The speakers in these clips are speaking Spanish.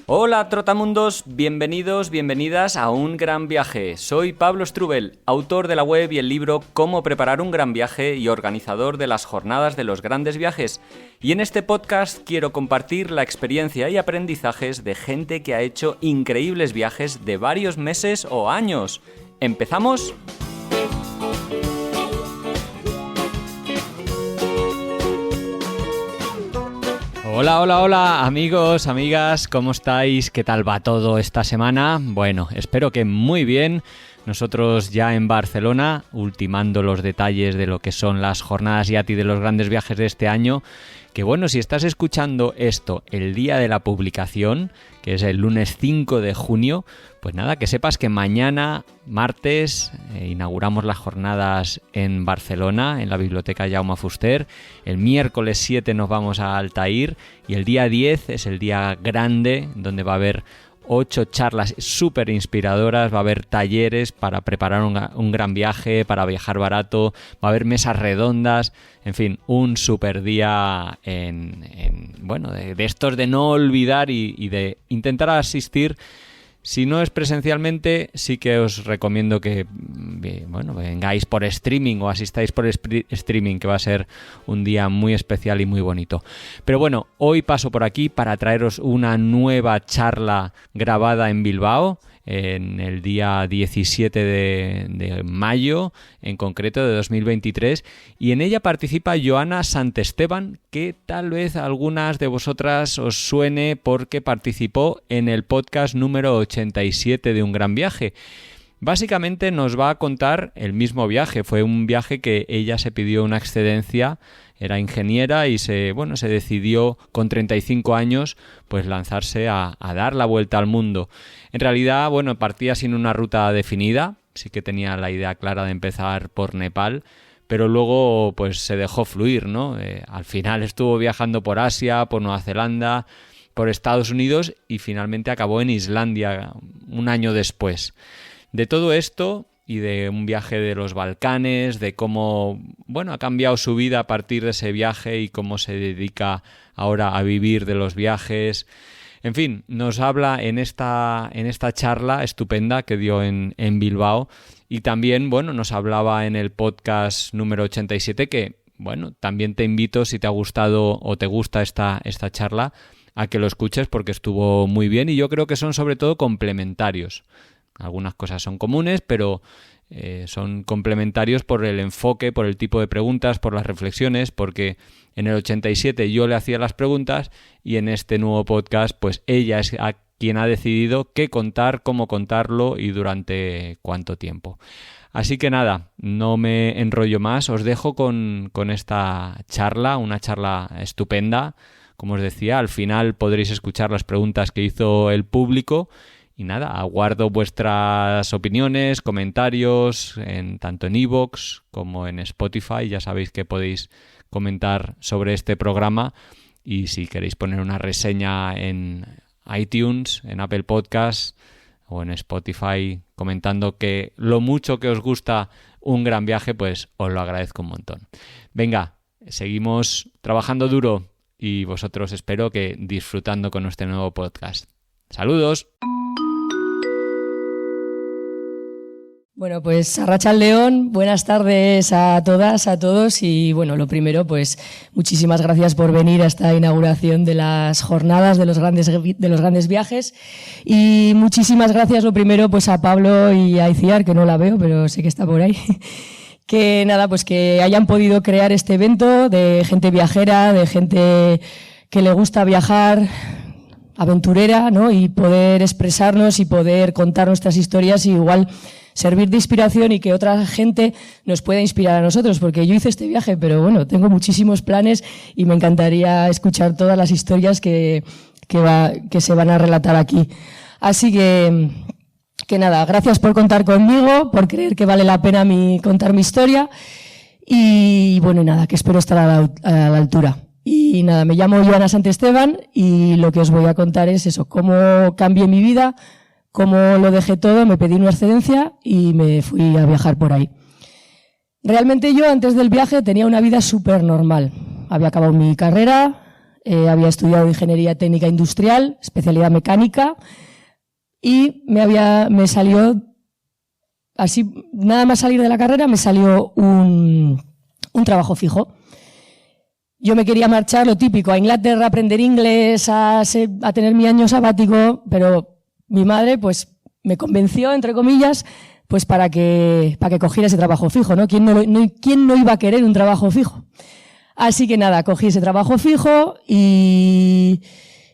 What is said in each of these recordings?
Hola trotamundos, bienvenidos, bienvenidas a Un Gran Viaje. Soy Pablo Strubel, autor de la web y el libro Cómo preparar un gran viaje y organizador de las jornadas de los grandes viajes. Y en este podcast quiero compartir la experiencia y aprendizajes de gente que ha hecho increíbles viajes de varios meses o años. ¿Empezamos? Hola amigos, amigas, ¿cómo estáis? ¿Qué tal va todo esta semana? Bueno, espero que muy bien. Nosotros ya en Barcelona, ultimando los detalles de lo que son las jornadas YATI de los grandes viajes de este año. Que bueno, si estás escuchando esto el día de la publicación, que es el lunes 5 de junio, pues nada, que sepas que mañana, martes, inauguramos las jornadas en Barcelona, en la Biblioteca Jaume Fuster. El miércoles 7 nos vamos a Altair y el día 10 es el día grande donde va a haber 8 charlas súper inspiradoras, va a haber talleres para preparar un gran viaje, para viajar barato, va a haber mesas redondas, en fin, un súper día de estos de no olvidar y de intentar asistir. Si no es presencialmente, sí que os recomiendo que vengáis por streaming o asistáis por streaming, que va a ser un día muy especial y muy bonito. Pero bueno, hoy paso por aquí para traeros una nueva charla grabada en Bilbao, en el día 17 de mayo, en concreto de 2023, y en ella participa Joana Santesteban, que tal vez a algunas de vosotras os suene porque participó en el podcast número 87 de Un Gran Viaje. Básicamente nos va a contar el mismo viaje. Fue un viaje que ella se pidió una excedencia, era ingeniera y se decidió con 35 años pues lanzarse a dar la vuelta al mundo. En realidad, partía sin una ruta definida, sí que tenía la idea clara de empezar por Nepal, pero luego pues se dejó fluir, ¿no? Al final estuvo viajando por Asia, por Nueva Zelanda, por Estados Unidos y finalmente acabó en Islandia un año después. De todo esto y de un viaje de los Balcanes, de cómo ha cambiado su vida a partir de ese viaje y cómo se dedica ahora a vivir de los viajes. En fin, nos habla en esta charla estupenda que dio en Bilbao y también, nos hablaba en el podcast número 87 que, también te invito, si te ha gustado o te gusta esta charla, a que lo escuches porque estuvo muy bien y yo creo que son sobre todo complementarios. Algunas cosas son comunes, pero son complementarios por el enfoque, por el tipo de preguntas, por las reflexiones, porque en el 87 yo le hacía las preguntas y en este nuevo podcast pues ella es quien ha decidido qué contar, cómo contarlo y durante cuánto tiempo. Así que nada, no me enrollo más, os dejo con esta charla, una charla estupenda. Como os decía, al final podréis escuchar las preguntas que hizo el público. Y nada, aguardo vuestras opiniones, comentarios, tanto en iVoox como en Spotify. Ya sabéis que podéis comentar sobre este programa y si queréis poner una reseña en iTunes, en Apple Podcasts o en Spotify comentando que lo mucho que os gusta Un Gran Viaje, pues os lo agradezco un montón. Venga, seguimos trabajando duro y vosotros espero que disfrutando con este nuevo podcast. ¡Saludos! Bueno, pues Arratsaldeon, buenas tardes a todas, a todos y lo primero, pues muchísimas gracias por venir a esta inauguración de las jornadas de los grandes viajes y muchísimas gracias lo primero pues a Pablo y a Iciar, que no la veo, pero sé que está por ahí, que nada, pues que hayan podido crear este evento de gente viajera, de gente que le gusta viajar, aventurera, ¿no? Y poder expresarnos y poder contar nuestras historias y igual servir de inspiración y que otra gente nos pueda inspirar a nosotros, porque yo hice este viaje, pero tengo muchísimos planes y me encantaría escuchar todas las historias que se van a relatar aquí. Así que nada, gracias por contar conmigo, por creer que vale la pena contar mi historia y nada, que espero estar a la altura. Y nada, me llamo Joana Santesteban y lo que os voy a contar es eso, cómo cambié mi vida, cómo lo dejé todo, me pedí una excedencia y me fui a viajar por ahí. Realmente yo antes del viaje tenía una vida súper normal. Había acabado mi carrera, había estudiado Ingeniería Técnica Industrial, especialidad mecánica, y me salió, así, nada más salir de la carrera, me salió un trabajo fijo. Yo me quería marchar, lo típico, a Inglaterra, a aprender inglés, a tener mi año sabático, pero mi madre, pues, me convenció, entre comillas, pues para que cogiera ese trabajo fijo, ¿no? ¿Quién no iba a querer un trabajo fijo? Así que nada, cogí ese trabajo fijo y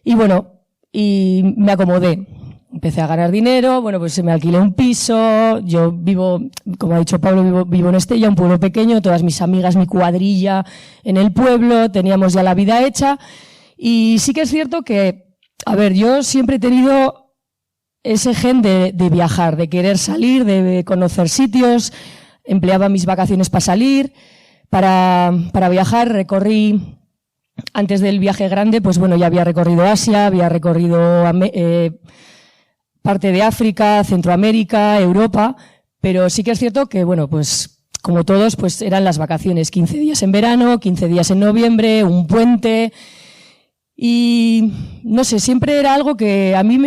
bueno, y me acomodé. Empecé a ganar dinero, bueno, pues se me alquilé un piso, yo vivo, como ha dicho Pablo, vivo en Estella, un pueblo pequeño, todas mis amigas, mi cuadrilla en el pueblo, teníamos ya la vida hecha, y sí que es cierto que, a ver, yo siempre he tenido ese gen de viajar, de querer salir, de conocer sitios, empleaba mis vacaciones para salir, para viajar, recorrí, antes del viaje grande, pues bueno, ya había recorrido Asia, había recorrido parte de África, Centroamérica, Europa, pero sí que es cierto que, bueno, pues como todos, pues eran las vacaciones, 15 días en verano, 15 días en noviembre, un puente, y no sé, siempre era algo que a mí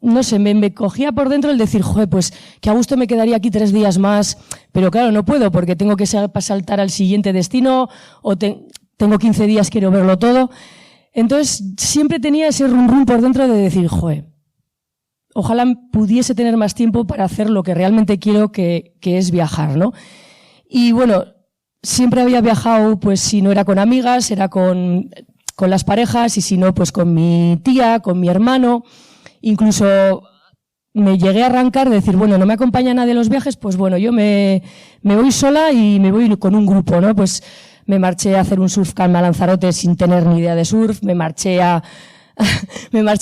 no sé, me cogía por dentro el decir, joder, pues que a gusto me quedaría aquí 3 días más, pero claro, no puedo porque tengo que saltar al siguiente destino o tengo 15 días, quiero verlo todo. Entonces, siempre tenía ese rum por dentro de decir, joder, ojalá pudiese tener más tiempo para hacer lo que realmente quiero, que es viajar, ¿no? Y bueno, siempre había viajado, pues si no era con amigas, era con las parejas, y si no, pues con mi tía, con mi hermano. Incluso me llegué a arrancar de decir, bueno, no me acompaña nadie a los viajes, pues bueno, yo me voy sola y me voy con un grupo, ¿no? Pues me marché a hacer un surf camp a Lanzarote sin tener ni idea de surf, me marché a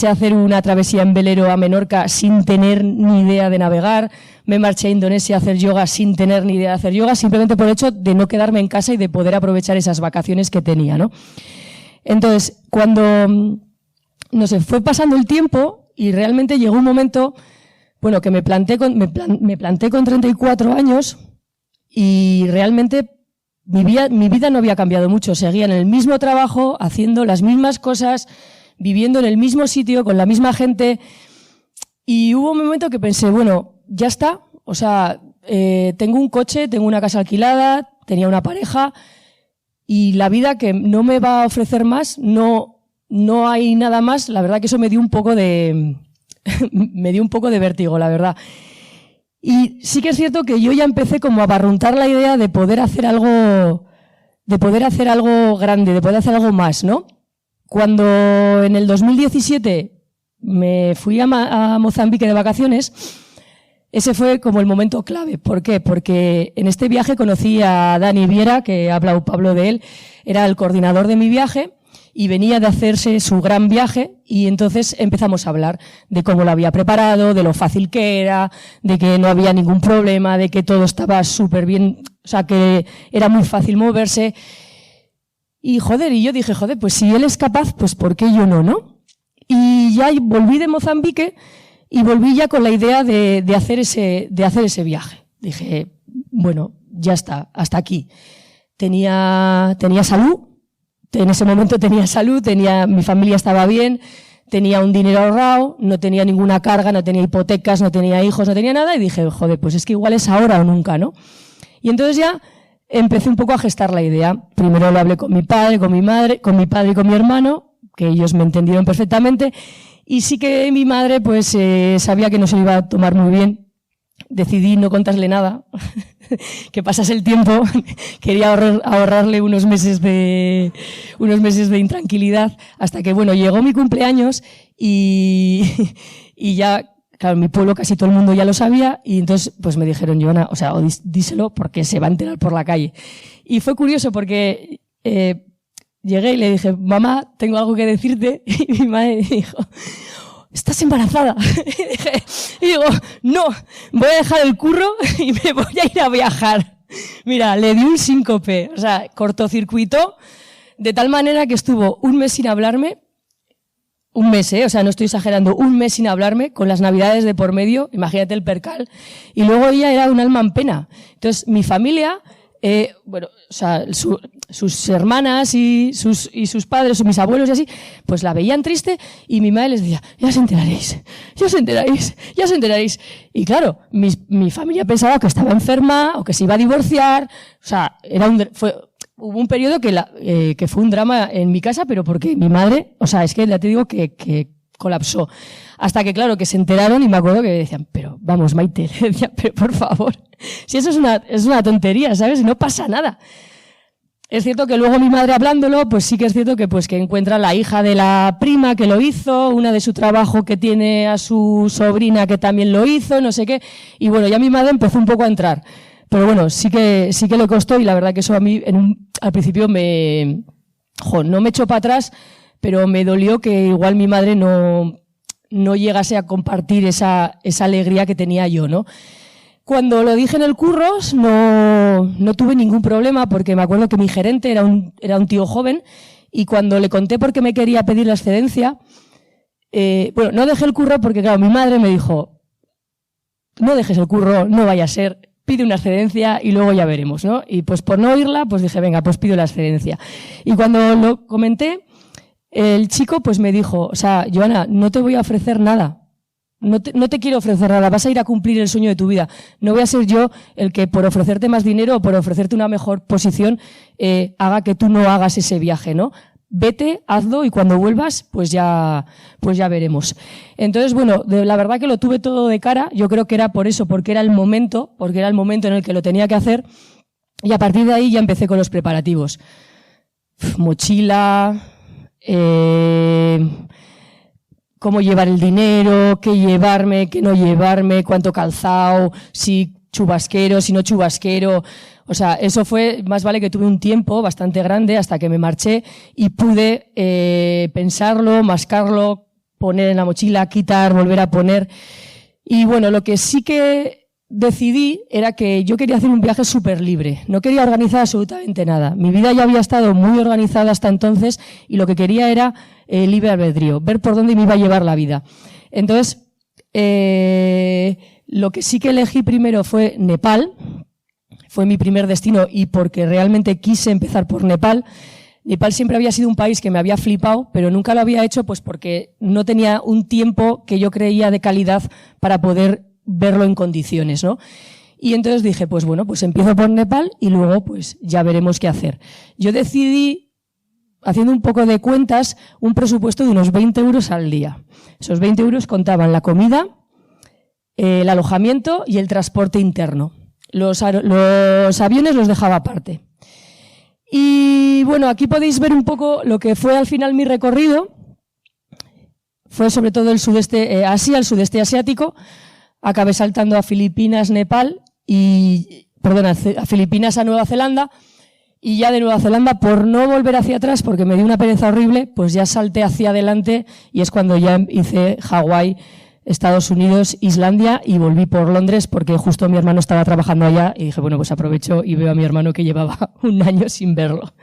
hacer una travesía en velero a Menorca sin tener ni idea de navegar, me marché a Indonesia a hacer yoga sin tener ni idea de hacer yoga, simplemente por el hecho de no quedarme en casa y de poder aprovechar esas vacaciones que tenía, ¿no? Entonces, cuando, no sé, fue pasando el tiempo y realmente llegó un momento, bueno, que me planté con 34 años y realmente mi vida no había cambiado mucho, seguía en el mismo trabajo, haciendo las mismas cosas, viviendo en el mismo sitio, con la misma gente, y hubo un momento que pensé, bueno, ya está, o sea, tengo un coche, tengo una casa alquilada, tenía una pareja, y la vida que no me va a ofrecer más, no hay nada más, la verdad que eso me dio un poco de vértigo, la verdad. Y sí que es cierto que yo ya empecé como a barruntar la idea de poder hacer algo grande, de poder hacer algo más, ¿no? Cuando en el 2017 me fui a Mozambique de vacaciones, ese fue como el momento clave. ¿Por qué? Porque en este viaje conocí a Dani Viera, que ha hablado Pablo de él, era el coordinador de mi viaje, y venía de hacerse su gran viaje, y entonces empezamos a hablar de cómo lo había preparado, de lo fácil que era, de que no había ningún problema, de que todo estaba súper bien, o sea, que era muy fácil moverse. Y yo dije, pues si él es capaz, pues ¿por qué yo no? Y ya volví de Mozambique y volví ya con la idea de hacer ese viaje. Dije, bueno, ya está, hasta aquí. Tenía salud. En ese momento tenía salud, mi familia estaba bien, tenía un dinero ahorrado, no tenía ninguna carga, no tenía hipotecas, no tenía hijos, no tenía nada, y dije, pues es que igual es ahora o nunca, ¿no? Y entonces ya empecé un poco a gestar la idea. Primero lo hablé con mi padre, con mi madre, con mi padre y con mi hermano, que ellos me entendieron perfectamente, y sí que mi madre pues sabía que no se lo iba a tomar muy bien. Decidí no contarle nada, que pasase el tiempo, quería ahorrarle unos meses de intranquilidad, hasta que, bueno, llegó mi cumpleaños y ya, claro, en mi pueblo casi todo el mundo ya lo sabía, y entonces pues me dijeron, Joana, o sea, díselo porque se va a enterar por la calle. Y fue curioso porque llegué y le dije, mamá, tengo algo que decirte, y mi madre me dijo, ¿estás embarazada? Y digo, no, voy a dejar el curro y me voy a ir a viajar. Mira, le di un síncope, o sea, cortocircuitó, de tal manera que estuvo un mes sin hablarme, un mes, o sea, no estoy exagerando, un mes sin hablarme, con las navidades de por medio, imagínate el percal, y luego ella era un alma en pena. Entonces, mi familia bueno, o sea, sus hermanas y sus padres, o mis abuelos y así, pues la veían triste y mi madre les decía, ya os enteraréis, ya os enteraréis, ya os enteraréis. Y claro, mi familia pensaba que estaba enferma o que se iba a divorciar, o sea, hubo un periodo que fue un drama en mi casa, pero porque mi madre, o sea, es que ya te digo que colapsó. Hasta que, claro, que se enteraron y me acuerdo que decían, pero vamos, Maite, le decía, pero por favor, si eso es una tontería, ¿sabes? No pasa nada. Es cierto que luego mi madre hablándolo, pues sí que es cierto que encuentra la hija de la prima que lo hizo, una de su trabajo que tiene a su sobrina que también lo hizo, no sé qué. Y bueno, ya mi madre empezó un poco a entrar. Pero bueno, sí que le costó y la verdad que eso a mí al principio no me echó para atrás, pero me dolió que igual mi madre no llegase a compartir esa alegría que tenía yo, ¿no? Cuando lo dije en el Curros no tuve ningún problema porque me acuerdo que mi gerente era un tío joven y cuando le conté por qué me quería pedir la excedencia, bueno, no dejé el curro porque claro, mi madre me dijo, no dejes el curro, no vaya a ser, pide una excedencia y luego ya veremos, ¿no? Y pues por no oírla, pues dije, venga, pues pido la excedencia. Y cuando lo comenté, el chico pues me dijo, o sea, Joana, no te voy a ofrecer nada. No te quiero ofrecer nada, vas a ir a cumplir el sueño de tu vida. No voy a ser yo el que por ofrecerte más dinero o por ofrecerte una mejor posición haga que tú no hagas ese viaje, ¿no? Vete, hazlo y cuando vuelvas, pues ya veremos. Entonces, bueno, la verdad que lo tuve todo de cara. Yo creo que era por eso, porque era el momento en el que lo tenía que hacer. Y a partir de ahí ya empecé con los preparativos. Mochila, cómo llevar el dinero, qué llevarme, qué no llevarme, cuánto calzado, si chubasquero, si no chubasquero. O sea, eso fue, más vale que tuve un tiempo bastante grande hasta que me marché y pude pensarlo, mascarlo, poner en la mochila, quitar, volver a poner. Y bueno, lo que sí que decidí era que yo quería hacer un viaje súper libre. No quería organizar absolutamente nada. Mi vida ya había estado muy organizada hasta entonces y lo que quería era libre albedrío, ver por dónde me iba a llevar la vida. Entonces, lo que sí que elegí primero fue Nepal. Fue mi primer destino y porque realmente quise empezar por Nepal. Nepal siempre había sido un país que me había flipado, pero nunca lo había hecho pues porque no tenía un tiempo que yo creía de calidad para poder verlo en condiciones, ¿no? Y entonces dije, pues bueno, pues empiezo por Nepal y luego pues ya veremos qué hacer. Yo decidí, haciendo un poco de cuentas, un presupuesto de unos 20 euros al día. Esos 20 euros contaban la comida, el alojamiento y el transporte interno. Los aviones los dejaba aparte. Y bueno, aquí podéis ver un poco lo que fue al final mi recorrido. Fue sobre todo el sudeste Asia, el sudeste asiático. Acabé saltando a Filipinas, Nepal a Filipinas, a Nueva Zelanda. Y ya de Nueva Zelanda, por no volver hacia atrás, porque me dio una pereza horrible, pues ya salté hacia adelante y es cuando ya hice Hawái, Estados Unidos, Islandia y volví por Londres porque justo mi hermano estaba trabajando allá y dije, bueno, pues aprovecho y veo a mi hermano que llevaba un año sin verlo.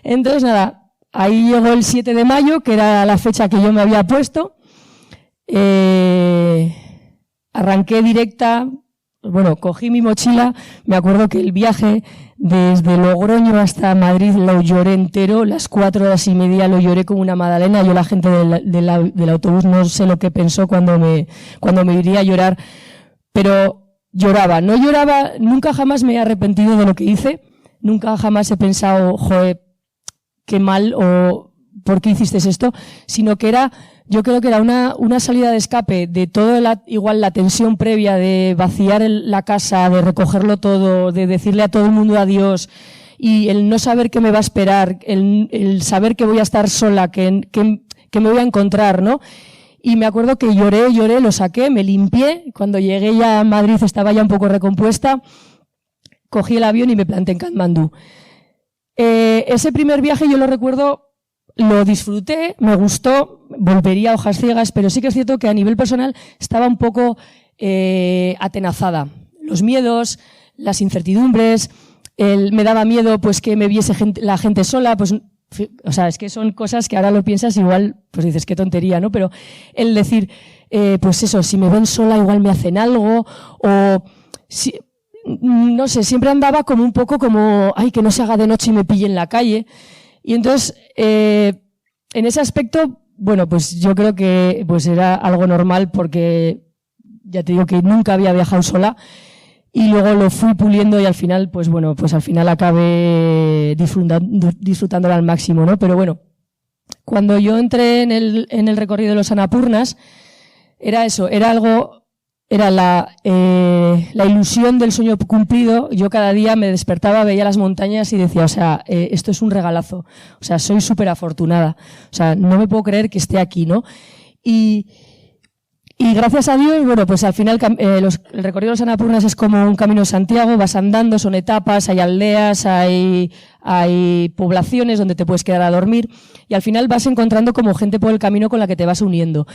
Entonces, nada, ahí llegó el 7 de mayo, que era la fecha que yo me había puesto. Arranqué directa, bueno, cogí mi mochila, me acuerdo que el viaje desde Logroño hasta Madrid lo lloré entero, las 4 horas y media lo lloré como una magdalena. Yo la gente del autobús no sé lo que pensó cuando me iría a llorar, pero lloraba. No lloraba, nunca jamás me he arrepentido de lo que hice, nunca jamás he pensado, joder, qué mal o por qué hiciste esto, sino que yo creo que era una salida de escape de igual la tensión previa de vaciar la casa, de recogerlo todo, de decirle a todo el mundo adiós y el no saber qué me va a esperar, el saber que voy a estar sola, que me voy a encontrar, ¿no? Y me acuerdo que lloré, lo saqué, me limpié. Cuando llegué ya a Madrid estaba ya un poco recompuesta, cogí el avión y me planté en Katmandú. Ese primer viaje yo lo recuerdo, lo disfruté, me gustó, volvería a hojas ciegas, pero sí que es cierto que a nivel personal estaba un poco atenazada. Los miedos, las incertidumbres, me daba miedo pues que me viese la gente sola, pues, o sea, es que son cosas que ahora lo piensas igual, pues dices qué tontería, ¿no? Pero el decir, pues eso, si me ven sola igual me hacen algo, o no sé, siempre andaba como un poco como, ay, que no se haga de noche y me pille en la calle. Y entonces, en ese aspecto, bueno, pues yo creo que pues era algo normal porque ya te digo que nunca había viajado sola y luego lo fui puliendo y al final, pues bueno, pues al final acabé disfrutándolo al máximo, ¿no? Pero bueno, cuando yo entré en el recorrido de los Annapurnas, era eso, era la ilusión del sueño cumplido. Yo cada día me despertaba, veía las montañas y decía, o sea, esto es un regalazo. O sea, soy súper afortunada. O sea, no me puedo creer que esté aquí, ¿no? Y gracias a Dios, bueno, pues al final el recorrido de los Annapurnas es como un camino de Santiago, vas andando, son etapas, hay aldeas, hay poblaciones donde te puedes quedar a dormir y al final vas encontrando como gente por el camino con la que te vas uniendo.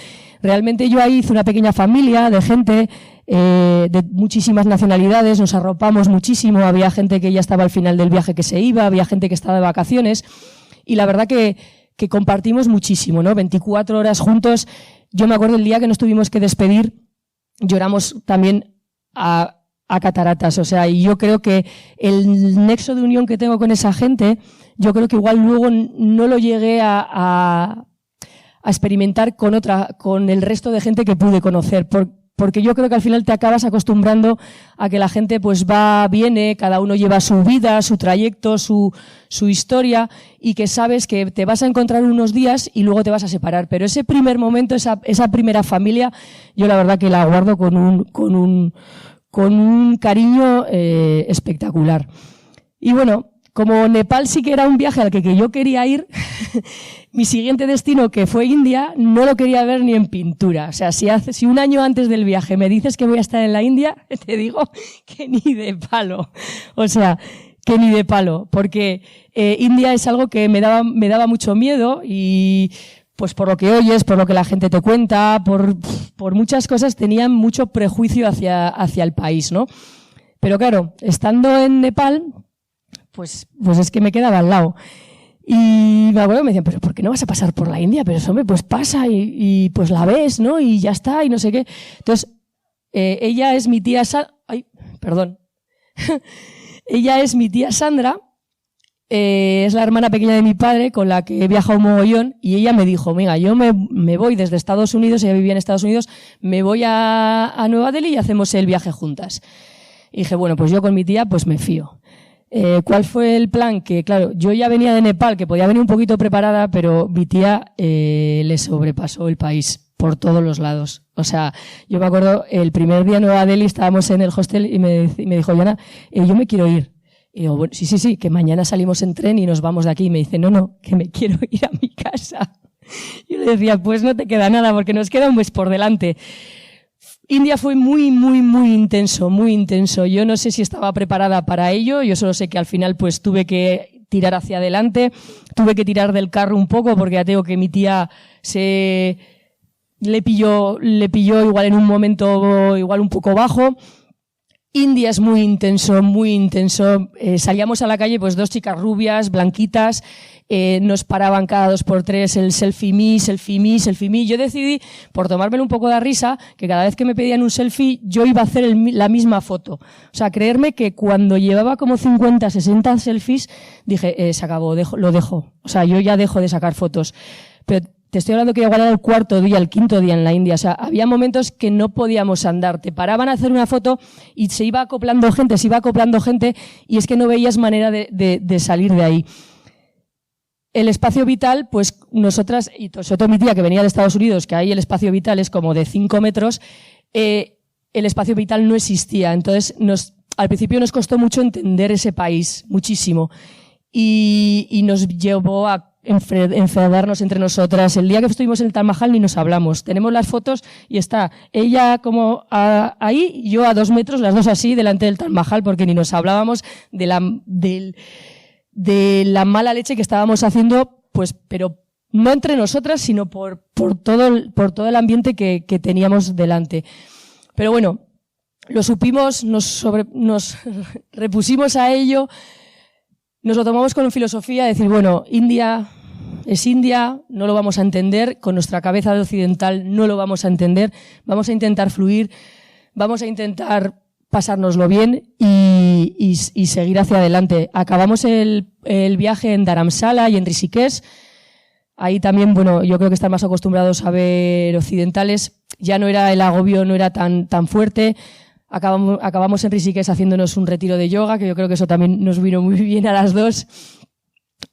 Realmente yo ahí hice una pequeña familia de gente de muchísimas nacionalidades, nos arropamos muchísimo, había gente que ya estaba al final del viaje que se iba, había gente que estaba de vacaciones y la verdad que compartimos muchísimo, ¿no? 24 horas juntos. Yo me acuerdo el día que nos tuvimos que despedir, lloramos también a cataratas, o sea, y yo creo que el nexo de unión que tengo con esa gente, yo creo que igual luego no lo llegué a experimentar con el resto de gente que pude conocer, porque yo creo que al final te acabas acostumbrando a que la gente pues viene, cada uno lleva su vida, su trayecto, su historia y que sabes que te vas a encontrar unos días y luego te vas a separar. Pero ese primer momento, esa primera familia, yo la verdad que la guardo con un cariño espectacular. Y bueno, como Nepal sí que era un viaje al que yo quería ir, mi siguiente destino, que fue India, no lo quería ver ni en pintura. O sea, si un año antes del viaje me dices que voy a estar en la India, te digo que ni de palo. O sea, que ni de palo. Porque India es algo que me daba mucho miedo y pues por lo que oyes, por lo que la gente te cuenta, por muchas cosas tenía mucho prejuicio hacia el país, ¿no? Pero claro, estando en Nepal, pues es que me quedaba al lado. Y me acuerdo, me decían, pero ¿por qué no vas a pasar por la India? Pero eso, hombre, pues pasa y pues la ves, ¿no? Y ya está, y no sé qué. Entonces, ella es mi tía ella es mi tía Sandra, es la hermana pequeña de mi padre con la que he viajado un mogollón y ella me dijo, mira, yo me voy desde Estados Unidos, ella vivía en Estados Unidos, me voy a Nueva Delhi y hacemos el viaje juntas. Y dije, bueno, pues yo con mi tía pues me fío. ¿Cuál fue el plan? Que claro, yo ya venía de Nepal, que podía venir un poquito preparada, pero mi tía le sobrepasó el país por todos los lados. O sea, yo me acuerdo, el primer día en Nueva Delhi estábamos en el hostel y me dijo, Yana, yo me quiero ir. Y digo, bueno, sí, que mañana salimos en tren y nos vamos de aquí. Y me dice, no, que me quiero ir a mi casa. Yo le decía, pues no te queda nada porque nos queda un mes por delante. India fue muy, muy, muy intenso, muy intenso. Yo no sé si estaba preparada para ello. Yo solo sé que al final pues tuve que tirar hacia adelante. Tuve que tirar del carro un poco porque ya tengo que mi tía le pilló igual en un momento igual un poco bajo. India es muy intenso, muy intenso. Salíamos a la calle, pues 2 chicas rubias, blanquitas, nos paraban cada 2 por 3 el selfie me, selfie me, selfie me. Yo decidí, por tomármelo un poco de risa, que cada vez que me pedían un selfie, yo iba a hacer la misma foto. O sea, creerme que cuando llevaba como 50, 60 selfies, dije, se acabó, lo dejo. O sea, yo ya dejo de sacar fotos. Pero te estoy hablando que igual era el 4º día, el 5º día en la India. O sea, había momentos que no podíamos andar. Te paraban a hacer una foto y se iba acoplando gente y es que no veías manera de salir de ahí. El espacio vital, pues nosotras, y sobre todo mi tía que venía de Estados Unidos, que ahí el espacio vital es como de 5 metros, el espacio vital no existía. Entonces, al principio nos costó mucho entender ese país, muchísimo. Y nos llevó a enfadarnos entre nosotras. El día que estuvimos en el Taj Mahal ni nos hablamos. Tenemos las fotos y está ella como ahí y yo a 2 metros, las dos así, delante del Taj Mahal, porque ni nos hablábamos de la mala leche que estábamos haciendo, pues, pero no entre nosotras, sino por todo el ambiente que teníamos delante. Pero bueno, lo supimos, nos repusimos a ello, nos lo tomamos con filosofía, de decir, bueno, India es India, no lo vamos a entender, con nuestra cabeza de occidental no lo vamos a entender, vamos a intentar fluir, vamos a intentar pasárnoslo bien y seguir hacia adelante. Acabamos el viaje en Dharamsala y en Rishikesh. Ahí también, bueno, yo creo que están más acostumbrados a ver occidentales. Ya no era el agobio, no era tan fuerte. Acabamos en Rishikesh haciéndonos un retiro de yoga, que yo creo que eso también nos vino muy bien a las dos.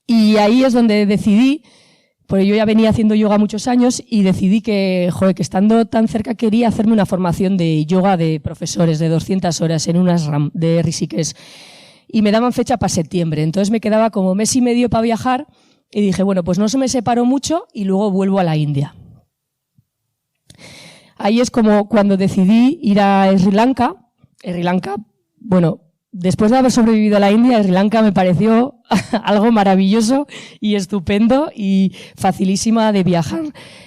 Y ahí es donde decidí, porque yo ya venía haciendo yoga muchos años, y decidí que estando tan cerca quería hacerme una formación de yoga de profesores de 200 horas en un ashram de Rishikesh. Y me daban fecha para septiembre. Entonces me quedaba como mes y medio para viajar y dije, bueno, pues no se me separó mucho y luego vuelvo a la India. Ahí es como cuando decidí ir a Sri Lanka. Sri Lanka, bueno, después de haber sobrevivido a la India, Sri Lanka me pareció algo maravilloso y estupendo y facilísima de viajar.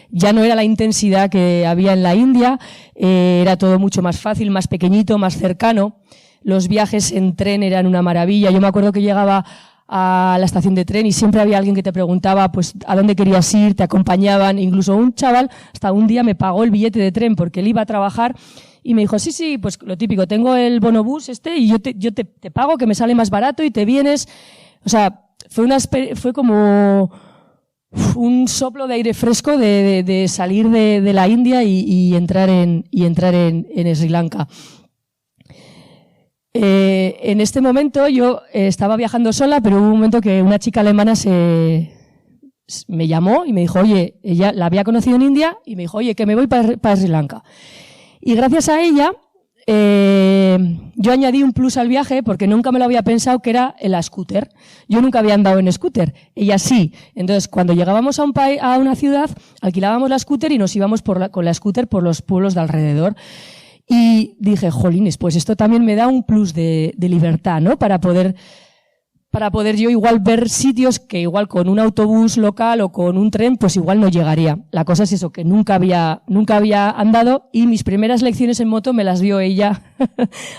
Ya no era la intensidad que había en la India, era todo mucho más fácil, más pequeñito, más cercano. Los viajes en tren eran una maravilla. Yo me acuerdo que llegaba a la estación de tren y siempre había alguien que te preguntaba pues a dónde querías ir, te acompañaban. Incluso un chaval hasta un día me pagó el billete de tren porque él iba a trabajar y me dijo, sí, pues lo típico, tengo el bonobús y yo te pago, que me sale más barato y te vienes. O sea, fue como un soplo de aire fresco de salir de la India y entrar en Sri Lanka. En este momento yo estaba viajando sola, pero hubo un momento que una chica alemana me llamó y me dijo, oye, ella la había conocido en India y me dijo, oye, que me voy para Sri Lanka. Y gracias a ella, yo añadí un plus al viaje porque nunca me lo había pensado, que era el scooter. Yo nunca había andado en scooter, ella sí. Entonces, cuando llegábamos a una ciudad, alquilábamos la scooter y nos íbamos con la scooter por los pueblos de alrededor. Y dije, jolines, pues esto también me da un plus de libertad, ¿no? Para poder yo igual ver sitios que igual con un autobús local o con un tren, pues igual no llegaría. La cosa es eso, que nunca había andado, y mis primeras lecciones en moto me las dio ella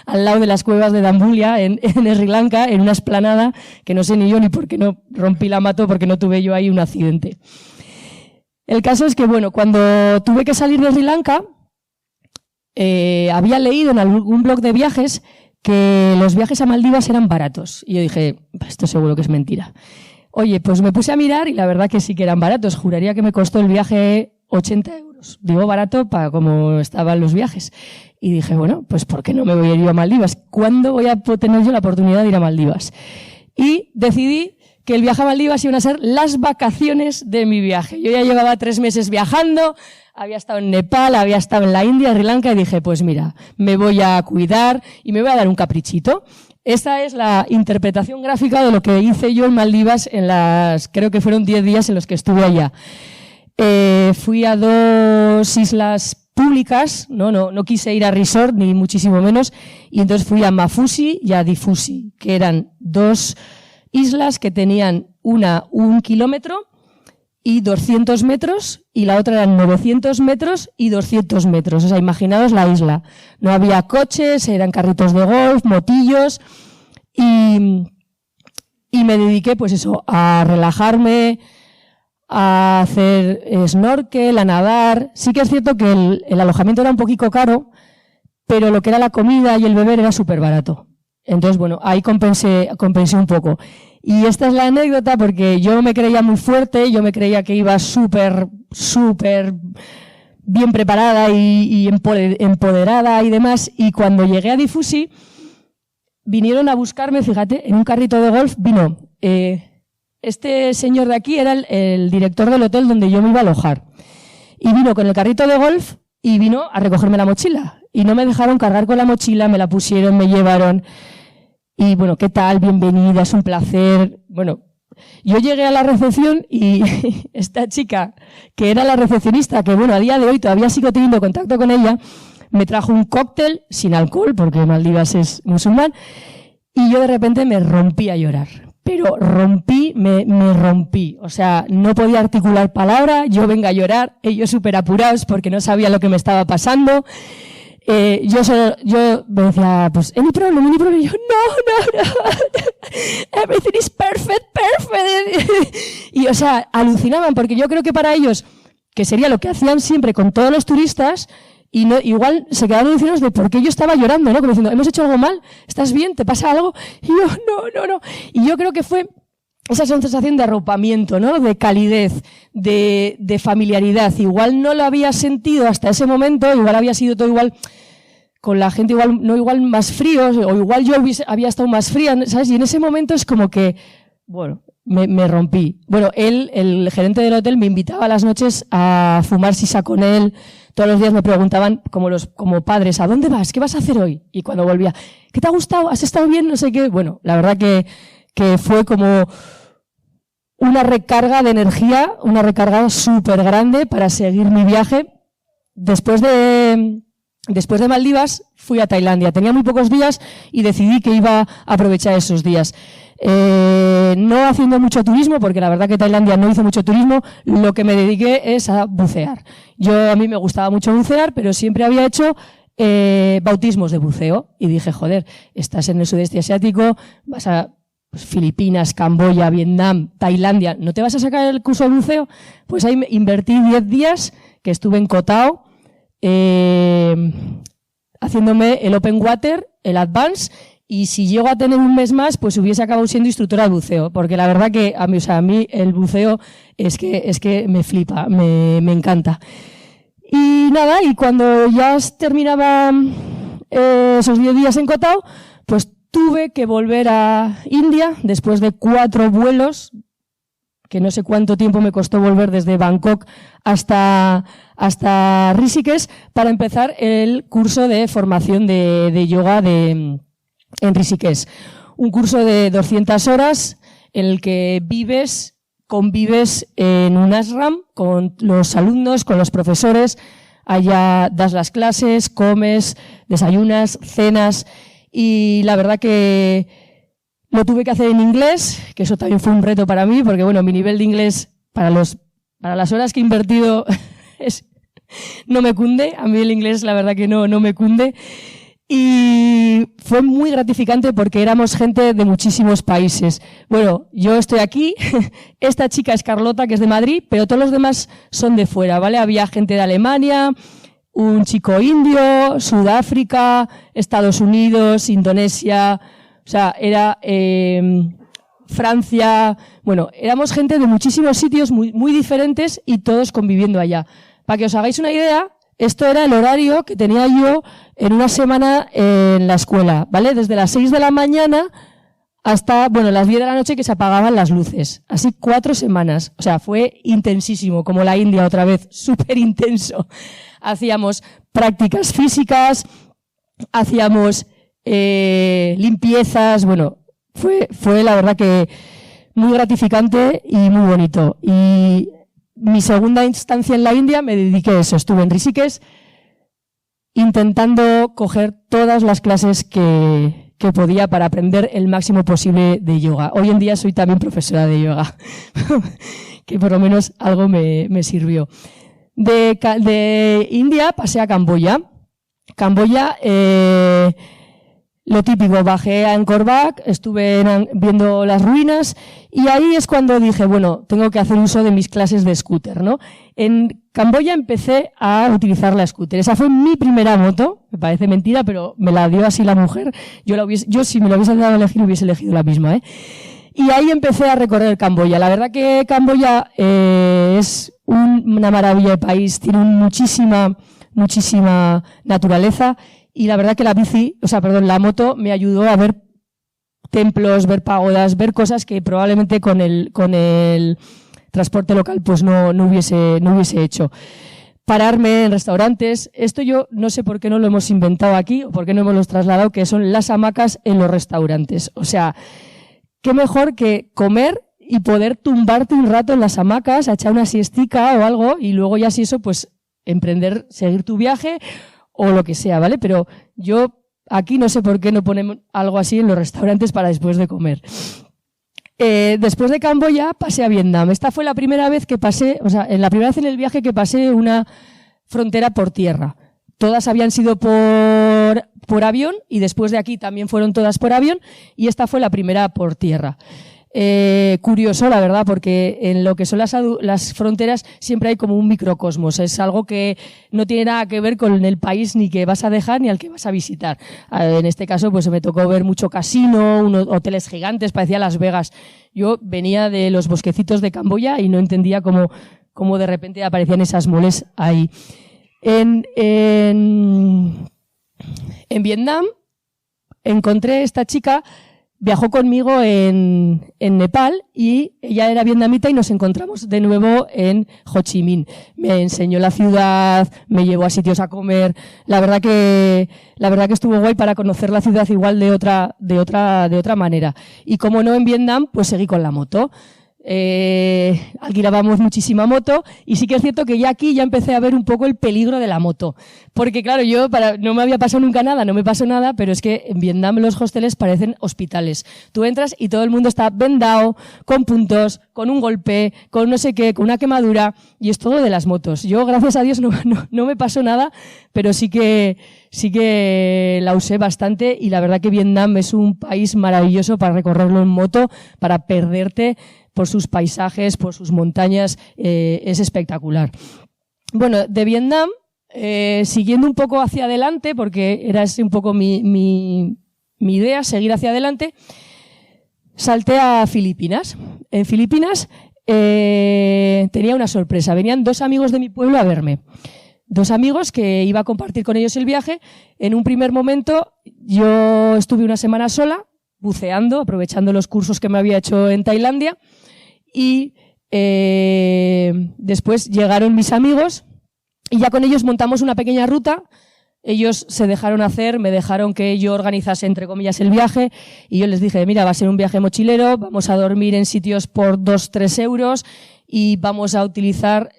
al lado de las cuevas de Dambulla en Sri Lanka, en una explanada que no sé ni yo ni por qué no rompí la moto, porque no tuve yo ahí un accidente. El caso es que, bueno, cuando tuve que salir de Sri Lanka, había leído en algún blog de viajes que los viajes a Maldivas eran baratos. Y yo dije, esto seguro que es mentira. Oye, pues me puse a mirar y la verdad que sí que eran baratos. Juraría que me costó el viaje 80 euros. Digo barato para como estaban los viajes. Y dije, bueno, pues ¿por qué no me voy a ir a Maldivas? ¿Cuándo voy a tener yo la oportunidad de ir a Maldivas? Y decidí que el viaje a Maldivas iban a ser las vacaciones de mi viaje. Yo ya llevaba 3 meses viajando, había estado en Nepal, había estado en la India, Sri Lanka, y dije, pues mira, me voy a cuidar y me voy a dar un caprichito. Esta es la interpretación gráfica de lo que hice yo en Maldivas creo que fueron 10 días en los que estuve allá. Fui a 2 islas públicas, no quise ir a resort, ni muchísimo menos, y entonces fui a Mafusi y a Difusi, que eran 2 islas que tenían una 1 kilómetro y 200 metros, y la otra eran 900 metros y 200 metros. O sea, imaginaos la isla. No había coches, eran carritos de golf, motillos, y me dediqué, pues eso, a relajarme, a hacer snorkel, a nadar. Sí que es cierto que el alojamiento era un poquito caro, pero lo que era la comida y el beber era súper barato. Entonces, bueno, ahí compensé un poco. Y esta es la anécdota, porque yo me creía muy fuerte, yo me creía que iba súper bien preparada y empoderada y demás. Y cuando llegué a Difusi, vinieron a buscarme, fíjate, en un carrito de golf vino este señor de aquí, era el director del hotel donde yo me iba a alojar. Y vino con el carrito de golf y vino a recogerme la mochila. Y no me dejaron cargar con la mochila, me la pusieron, me llevaron. Y bueno, ¿qué tal? Bienvenida, es un placer. Bueno, yo llegué a la recepción y esta chica, que era la recepcionista, que bueno, a día de hoy todavía sigo teniendo contacto con ella, me trajo un cóctel sin alcohol, porque Maldivas es musulmán, y yo de repente me rompí a llorar. Pero me rompí. O sea, no podía articular palabra, yo venga a llorar, ellos súper apurados porque no sabía lo que me estaba pasando. Yo me decía, pues, any problem, y yo, no, everything is perfect. Y, o sea, alucinaban, porque yo creo que para ellos, que sería lo que hacían siempre con todos los turistas, Y no, igual se quedaron diciendo de por qué yo estaba llorando, ¿no? Como diciendo, ¿hemos hecho algo mal? ¿Estás bien? ¿Te pasa algo? Y yo, no. Y yo creo que fue esa sensación de arropamiento, ¿no? De calidez, de familiaridad. Igual no lo había sentido hasta ese momento, igual había sido todo igual, con la gente igual más fríos, o igual yo había estado más fría, ¿sabes? Y en ese momento es como que, bueno, me rompí. Bueno, el gerente del hotel me invitaba a las noches a fumar sisa con él. Todos los días me preguntaban, como padres, ¿a dónde vas? ¿Qué vas a hacer hoy? Y cuando volvía, ¿qué te ha gustado? ¿Has estado bien? No sé qué. Bueno, la verdad que fue como una recarga de energía, una recarga súper grande para seguir mi viaje. Después de Maldivas fui a Tailandia. Tenía muy pocos días y decidí que iba a aprovechar esos días. No haciendo mucho turismo, porque la verdad que Tailandia no hizo mucho turismo, lo que me dediqué es a bucear. A mí me gustaba mucho bucear, pero siempre había hecho bautismos de buceo. Y dije, joder, estás en el sudeste asiático, vas a Filipinas, Camboya, Vietnam, Tailandia, ¿no te vas a sacar el curso de buceo? Pues ahí invertí 10 días que estuve en Koh Tao, haciéndome el Open Water, el Advance, y si llego a tener un mes más, pues hubiese acabado siendo instructora de buceo, porque la verdad que a mí el buceo es que me flipa, me encanta. Y nada, y cuando ya terminaba esos 10 días en Koh Tao, pues tuve que volver a India después de 4 vuelos, que no sé cuánto tiempo me costó volver desde Bangkok hasta Rishikesh, para empezar el curso de formación de yoga en Rishikesh. Un curso de 200 horas en el que convives en un ashram con los alumnos, con los profesores. Allá das las clases, comes, desayunas, cenas, y la verdad que lo tuve que hacer en inglés, que eso también fue un reto para mí, porque bueno, mi nivel de inglés para las horas que he invertido no me cunde. A mí el inglés la verdad que no me cunde. Y fue muy gratificante porque éramos gente de muchísimos países. Bueno, yo estoy aquí, esta chica es Carlota, que es de Madrid, pero todos los demás son de fuera, ¿vale? Había gente de Alemania, un chico indio, Sudáfrica, Estados Unidos, Indonesia, o sea, era Francia. Bueno, éramos gente de muchísimos sitios muy, muy diferentes y todos conviviendo allá. Para que os hagáis una idea, esto era el horario que tenía yo en una semana en la escuela, ¿vale? Desde las 6 de la mañana hasta, las 10 de la noche que se apagaban las luces. Así 4 semanas. O sea, fue intensísimo, como la India otra vez, súper intenso. Hacíamos prácticas físicas, hacíamos limpiezas, fue la verdad que muy gratificante y muy bonito. Y mi segunda instancia en la India me dediqué a eso. Estuve en Rishikesh intentando coger todas las clases que podía para aprender el máximo posible de yoga. Hoy en día soy también profesora de yoga, que por lo menos algo me sirvió. De India pasé a Camboya. Camboya, lo típico, bajé a Angkor Wat, estuve viendo las ruinas y ahí es cuando dije, tengo que hacer uso de mis clases de scooter, ¿no? En Camboya empecé a utilizar la scooter. Esa fue mi primera moto, me parece mentira, pero me la dio así la mujer. Yo si me lo hubiese dado a elegir, hubiese elegido la misma, ¿eh? Y ahí empecé a recorrer Camboya. La verdad que Camboya es una maravilla de país, tiene muchísima naturaleza. Y la verdad que la moto me ayudó a ver templos, ver pagodas, ver cosas que probablemente con el transporte local pues no hubiese hecho. Pararme en restaurantes. Esto yo no sé por qué no lo hemos inventado aquí o por qué no hemos los trasladado, que son las hamacas en los restaurantes. O sea, qué mejor que comer y poder tumbarte un rato en las hamacas, a echar una siestica o algo y luego ya si eso pues seguir tu viaje o lo que sea, ¿vale? Pero yo aquí no sé por qué no ponemos algo así en los restaurantes para después de comer. Después de Camboya pasé a Vietnam. Esta fue la primera vez que pasé, la primera vez en el viaje que pasé una frontera por tierra. Todas habían sido por avión y después de aquí también fueron todas por avión y esta fue la primera por tierra. curioso, la verdad, porque en lo que son las fronteras siempre hay como un microcosmos. Es algo que no tiene nada que ver con el país ni que vas a dejar ni al que vas a visitar. En este caso, pues me tocó ver mucho casino, unos hoteles gigantes, parecía Las Vegas. Yo venía de los bosquecitos de Camboya y no entendía cómo de repente aparecían esas moles ahí. En Vietnam encontré esta chica. Viajó conmigo en Nepal y ella era vietnamita y nos encontramos de nuevo en Ho Chi Minh. Me enseñó la ciudad, me llevó a sitios a comer. La verdad que estuvo guay para conocer la ciudad igual de otra manera. Y como no en Vietnam, pues seguí con la moto. Alquilábamos muchísima moto y sí que es cierto que ya aquí ya empecé a ver un poco el peligro de la moto, porque claro, no me había pasado nunca nada, no me pasó nada, pero es que en Vietnam los hosteles parecen hospitales. Tú entras y todo el mundo está vendado, con puntos, con un golpe, con no sé qué, con una quemadura, y es todo de las motos. Yo, gracias a Dios, no me pasó nada, pero sí que la usé bastante y la verdad que Vietnam es un país maravilloso para recorrerlo en moto, para perderte por sus paisajes, por sus montañas, es espectacular. Bueno, de Vietnam, siguiendo un poco hacia adelante, porque era ese un poco mi idea, seguir hacia adelante, salté a Filipinas. En Filipinas tenía una sorpresa. Venían 2 amigos de mi pueblo a verme. 2 amigos que iba a compartir con ellos el viaje. En un primer momento yo estuve una semana sola, buceando, aprovechando los cursos que me había hecho en Tailandia. Y después llegaron mis amigos y ya con ellos montamos una pequeña ruta. Ellos se dejaron hacer, me dejaron que yo organizase, entre comillas, el viaje y yo les dije, mira, va a ser un viaje mochilero, vamos a dormir en sitios por 2-3 euros y vamos a utilizar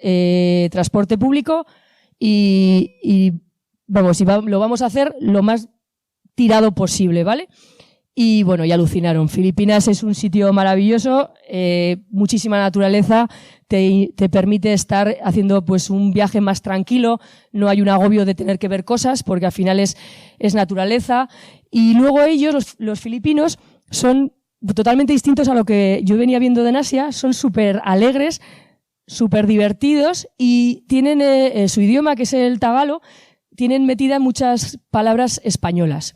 transporte público y lo vamos a hacer lo más tirado posible, ¿vale? Y bueno, y alucinaron. Filipinas es un sitio maravilloso, muchísima naturaleza, te permite estar haciendo pues un viaje más tranquilo, no hay un agobio de tener que ver cosas porque al final es naturaleza. Y luego ellos, los filipinos, son totalmente distintos a lo que yo venía viendo en Asia, son súper alegres, súper divertidos y tienen su idioma, que es el tagalo, tienen metida muchas palabras españolas.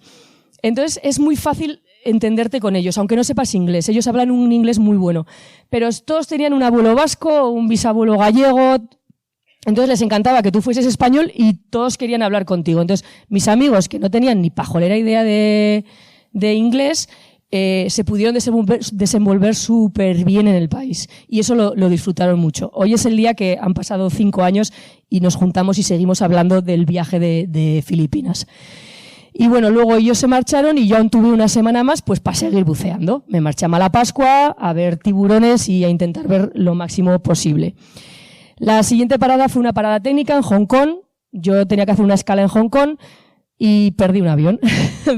Entonces es muy fácil entenderte con ellos, aunque no sepas inglés. Ellos hablan un inglés muy bueno. Pero todos tenían un abuelo vasco, un bisabuelo gallego. Entonces les encantaba que tú fueses español y todos querían hablar contigo. Entonces mis amigos, que no tenían ni pajolera idea de inglés, se pudieron desenvolver súper bien en el país. Y eso lo disfrutaron mucho. Hoy es el día que han pasado 5 años y nos juntamos y seguimos hablando del viaje de Filipinas. Y bueno, luego ellos se marcharon y yo aún tuve una semana más pues para seguir buceando. Me marché a Malapascua a ver tiburones y a intentar ver lo máximo posible. La siguiente parada fue una parada técnica en Hong Kong. Yo tenía que hacer una escala en Hong Kong y perdí un avión.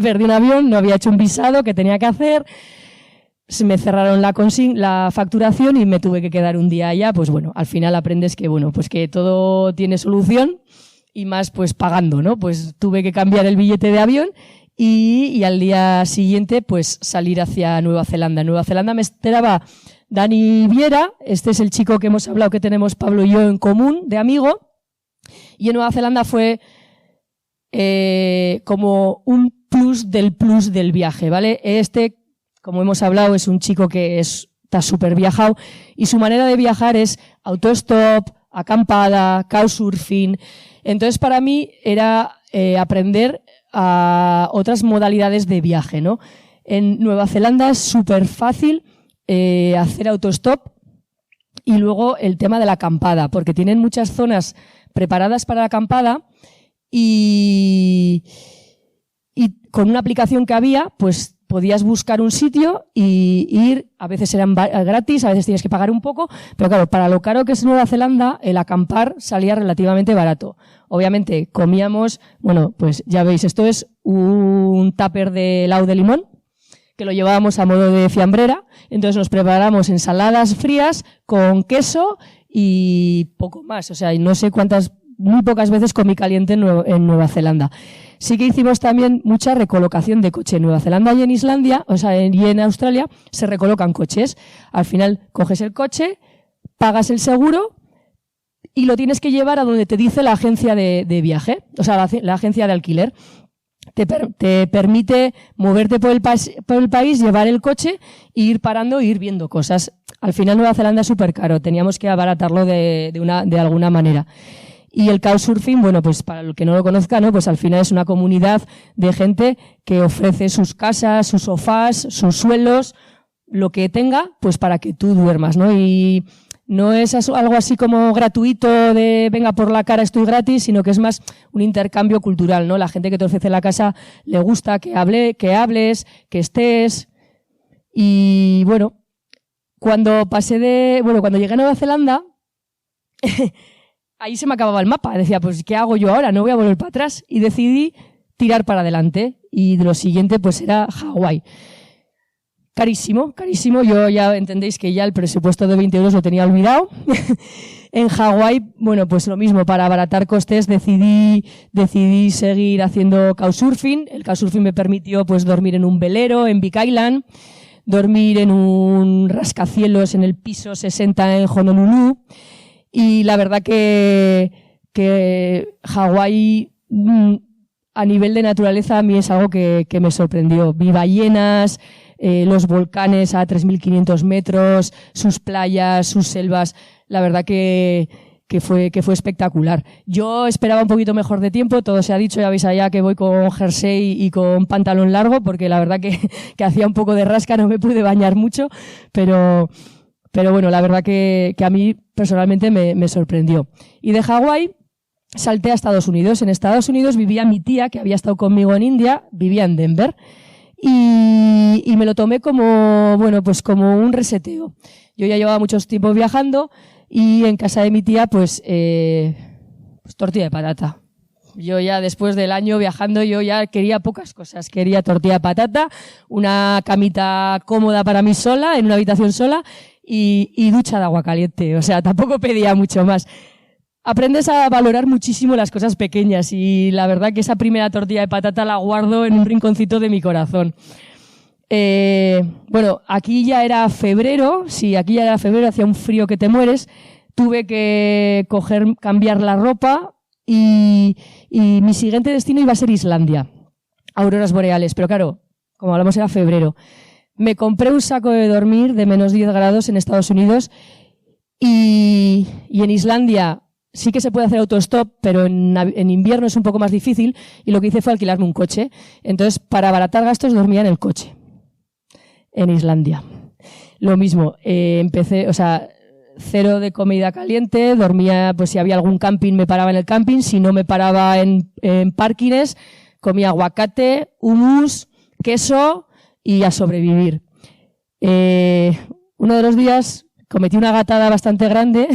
Perdí un avión, no había hecho un visado que tenía que hacer. Se me cerraron la facturación y me tuve que quedar un día allá. Pues bueno, al final aprendes que bueno, pues que todo tiene solución. Y más pues pagando, ¿no? Pues tuve que cambiar el billete de avión y al día siguiente pues salir hacia Nueva Zelanda. En Nueva Zelanda me esperaba Dani Viera, este es el chico que hemos hablado que tenemos Pablo y yo en común, de amigo, y en Nueva Zelanda fue como un plus del viaje, ¿vale? Este, como hemos hablado, es un chico que está súper viajado y su manera de viajar es autostop, acampada, couchsurfing. Entonces, para mí era aprender a otras modalidades de viaje, ¿no? En Nueva Zelanda es súper fácil hacer autostop y luego el tema de la acampada, porque tienen muchas zonas preparadas para la acampada y con una aplicación que había, pues podías buscar un sitio y ir, a veces eran gratis, a veces tienes que pagar un poco, pero claro, para lo caro que es Nueva Zelanda, el acampar salía relativamente barato. Obviamente comíamos, bueno, pues ya veis, esto es un tupper de helado de limón, que lo llevábamos a modo de fiambrera, entonces nos preparamos ensaladas frías con queso y poco más, o sea, no sé cuántas muy pocas veces comí caliente en Nueva Zelanda. Sí que hicimos también mucha recolocación de coche. En Nueva Zelanda y en Islandia, y en Australia, se recolocan coches. Al final coges el coche, pagas el seguro y lo tienes que llevar a donde te dice la agencia de viaje, la agencia de alquiler. Te permite moverte por el país, llevar el coche e ir parando e ir viendo cosas. Al final Nueva Zelanda es súper caro, teníamos que abaratarlo de alguna manera. Y el couchsurfing, bueno, pues para el que no lo conozca, ¿no? Pues al final es una comunidad de gente que ofrece sus casas, sus sofás, sus suelos, lo que tenga, pues para que tú duermas, ¿no? Y no es algo así como gratuito de venga por la cara estoy gratis, sino que es más un intercambio cultural, ¿no? La gente que te ofrece la casa le gusta que hables, que estés. Y bueno, cuando llegué a Nueva Zelanda, ahí se me acababa el mapa. Decía, pues ¿qué hago yo ahora? No voy a volver para atrás. Y decidí tirar para adelante. Y lo siguiente pues era Hawái. Carísimo, carísimo. Yo ya entendéis que ya el presupuesto de 20 euros lo tenía olvidado. En Hawái, bueno, pues lo mismo, para abaratar costes decidí seguir haciendo couchsurfing. El couchsurfing me permitió pues dormir en un velero en Big Island, dormir en un rascacielos en el piso 60 en Honolulu. Y la verdad que Hawái, a nivel de naturaleza, a mí es algo que me sorprendió. Vi ballenas, los volcanes a 3.500 metros, sus playas, sus selvas. La verdad que fue espectacular. Yo esperaba un poquito mejor de tiempo, todo se ha dicho, ya veis allá que voy con jersey y con pantalón largo, porque la verdad que hacía un poco de rasca, no me pude bañar mucho, pero bueno, la verdad que a mí personalmente me sorprendió. Y de Hawái salté a Estados Unidos. En Estados Unidos vivía mi tía, que había estado conmigo en India, vivía en Denver. Y me lo tomé como un reseteo. Yo ya llevaba mucho tiempo viajando y en casa de mi tía, pues tortilla de patata. Yo ya después del año viajando, yo ya quería pocas cosas. Quería tortilla de patata, una camita cómoda para mí sola, en una habitación sola y ducha de agua caliente. O sea, tampoco pedía mucho más. Aprendes a valorar muchísimo las cosas pequeñas y la verdad que esa primera tortilla de patata la guardo en un rinconcito de mi corazón. Aquí ya era febrero, hacía un frío que te mueres, tuve que cambiar la ropa y mi siguiente destino iba a ser Islandia, auroras boreales, pero claro, como hablamos era febrero. Me compré un saco de dormir de menos 10 grados en Estados Unidos y en Islandia sí que se puede hacer autostop, pero en invierno es un poco más difícil y lo que hice fue alquilarme un coche. Entonces, para abaratar gastos, dormía en el coche. En Islandia. Lo mismo, empecé, cero de comida caliente, dormía, pues si había algún camping me paraba en el camping, si no me paraba en parkings, comía aguacate, hummus, queso y a sobrevivir. Uno de los días cometí una gatada bastante grande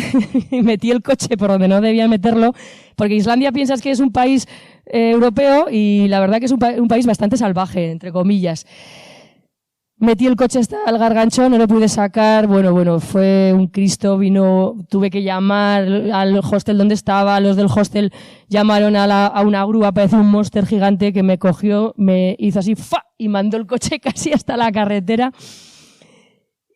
y metí el coche por donde no debía meterlo, porque Islandia piensas que es un país europeo y la verdad que es un país bastante salvaje, entre comillas. Metí el coche hasta el gargancho, no lo pude sacar, fue un Cristo, tuve que llamar al hostel donde estaba, los del hostel llamaron a una grúa, parecía un monster gigante que me cogió, me hizo así, ¡fa! Y mandó el coche casi hasta la carretera.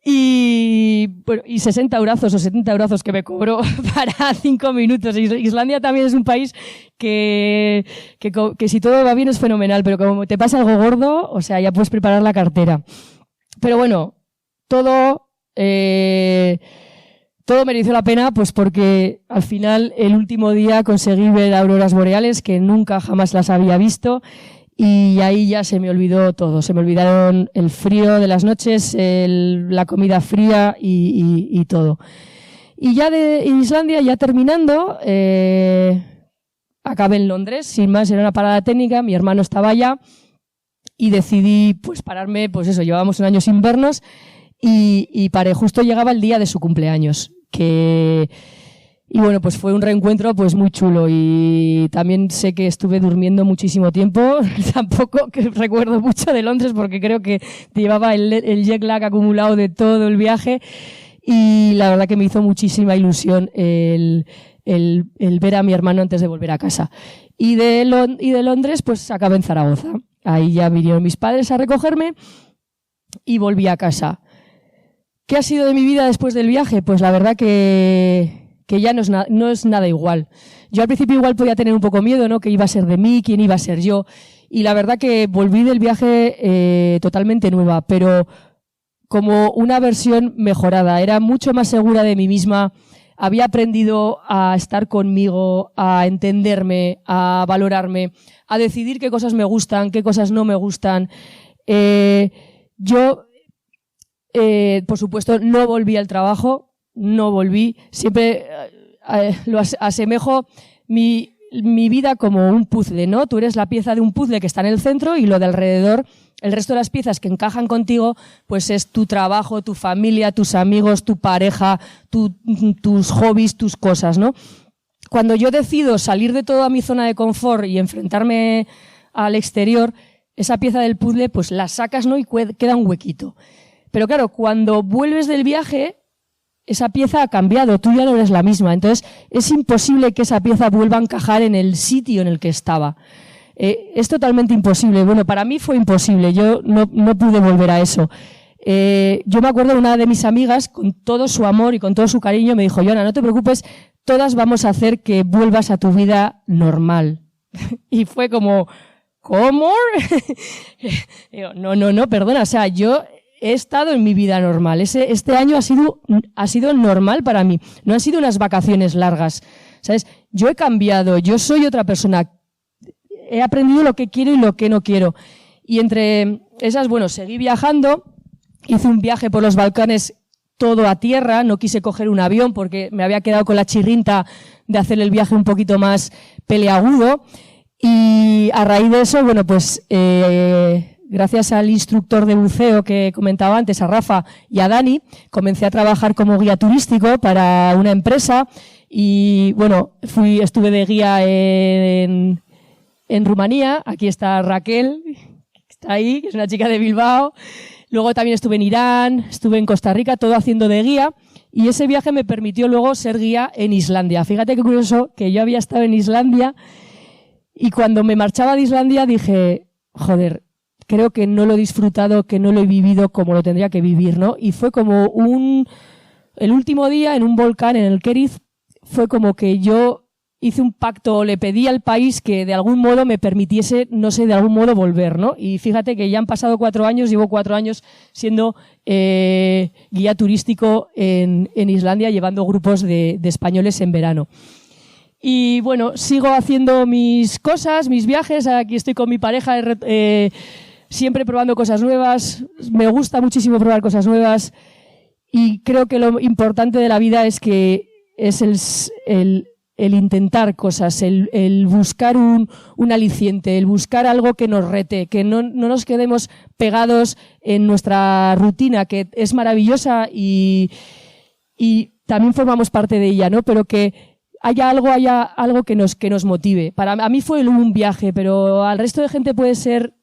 Y 60 eurazos o 70 eurazos que me cobró para 5 minutos. Islandia también es un país que si todo va bien es fenomenal, pero como te pasa algo gordo, ya puedes preparar la cartera. Pero bueno, todo mereció la pena, pues porque al final el último día conseguí ver auroras boreales que nunca jamás las había visto. Y ahí ya se me olvidó todo. Se me olvidaron el frío de las noches, la comida fría y todo. Y ya de Islandia, ya terminando, acabé en Londres, sin más, era una parada técnica, mi hermano estaba allá y decidí pues pararme, pues eso, llevábamos un año sin vernos y paré, justo llegaba el día de su cumpleaños, y bueno, pues fue un reencuentro pues muy chulo y también sé que estuve durmiendo muchísimo tiempo. Tampoco que recuerdo mucho de Londres porque creo que llevaba el jet lag acumulado de todo el viaje y la verdad que me hizo muchísima ilusión el el ver a mi hermano antes de volver a casa. Y de Londres, pues acabé en Zaragoza. Ahí ya vinieron mis padres a recogerme y volví a casa. ¿Qué ha sido de mi vida después del viaje? Pues la verdad que ya no es nada igual. Yo al principio igual podía tener un poco miedo, ¿no? ¿Qué iba a ser de mí? ¿Quién iba a ser yo? Y la verdad que volví del viaje totalmente nueva, pero como una versión mejorada. Era mucho más segura de mí misma. Había aprendido a estar conmigo, a entenderme, a valorarme, a decidir qué cosas me gustan, qué cosas no me gustan. Yo, por supuesto, no volví al trabajo, no volví. Siempre lo asemejo mi vida como un puzzle, ¿no? Tú eres la pieza de un puzzle que está en el centro y lo de alrededor, el resto de las piezas que encajan contigo, pues es tu trabajo, tu familia, tus amigos, tu pareja, tus hobbies, tus cosas, ¿no? Cuando yo decido salir de toda mi zona de confort y enfrentarme al exterior, esa pieza del puzzle, pues la sacas, ¿no? Y queda un huequito. Pero claro, cuando vuelves del viaje, esa pieza ha cambiado, tú ya no eres la misma. Entonces, es imposible que esa pieza vuelva a encajar en el sitio en el que estaba. Es totalmente imposible. Bueno, para mí fue imposible. Yo no pude volver a eso. Yo me acuerdo de una de mis amigas, con todo su amor y con todo su cariño, me dijo, Joana, no te preocupes, todas vamos a hacer que vuelvas a tu vida normal. Y fue como, ¿cómo? Digo, no, perdona, o sea, yo he estado en mi vida normal. Este año ha sido normal para mí. No han sido unas vacaciones largas, ¿sabes? Yo he cambiado, yo soy otra persona. He aprendido lo que quiero y lo que no quiero. Y entre esas, bueno, seguí viajando. Hice un viaje por los Balcanes todo a tierra. No quise coger un avión porque me había quedado con la chirrinta de hacer el viaje un poquito más peleagudo. Y a raíz de eso, bueno, pues gracias al instructor de buceo que comentaba antes, a Rafa y a Dani, comencé a trabajar como guía turístico para una empresa. Y bueno, estuve de guía en Rumanía. Aquí está Raquel, que está ahí, que es una chica de Bilbao. Luego también estuve en Irán, estuve en Costa Rica, todo haciendo de guía. Y ese viaje me permitió luego ser guía en Islandia. Fíjate qué curioso que yo había estado en Islandia y cuando me marchaba de Islandia dije, joder, creo que no lo he disfrutado, que no lo he vivido como lo tendría que vivir, ¿no? Y fue como el último día en un volcán, en el Keriz, fue como que yo hice un pacto, le pedí al país que de algún modo me permitiese, no sé, de algún modo volver, ¿no? Y fíjate que ya han pasado 4 años, llevo 4 años siendo guía turístico en Islandia, llevando grupos de españoles en verano. Y bueno, sigo haciendo mis cosas, mis viajes, aquí estoy con mi pareja, siempre probando cosas nuevas, me gusta muchísimo probar cosas nuevas y creo que lo importante de la vida es que es el intentar cosas, el buscar un aliciente, el buscar algo que nos rete, que no nos quedemos pegados en nuestra rutina, que es maravillosa y también formamos parte de ella, ¿no? Pero que haya algo que nos motive. A mí fue un viaje, pero al resto de gente puede ser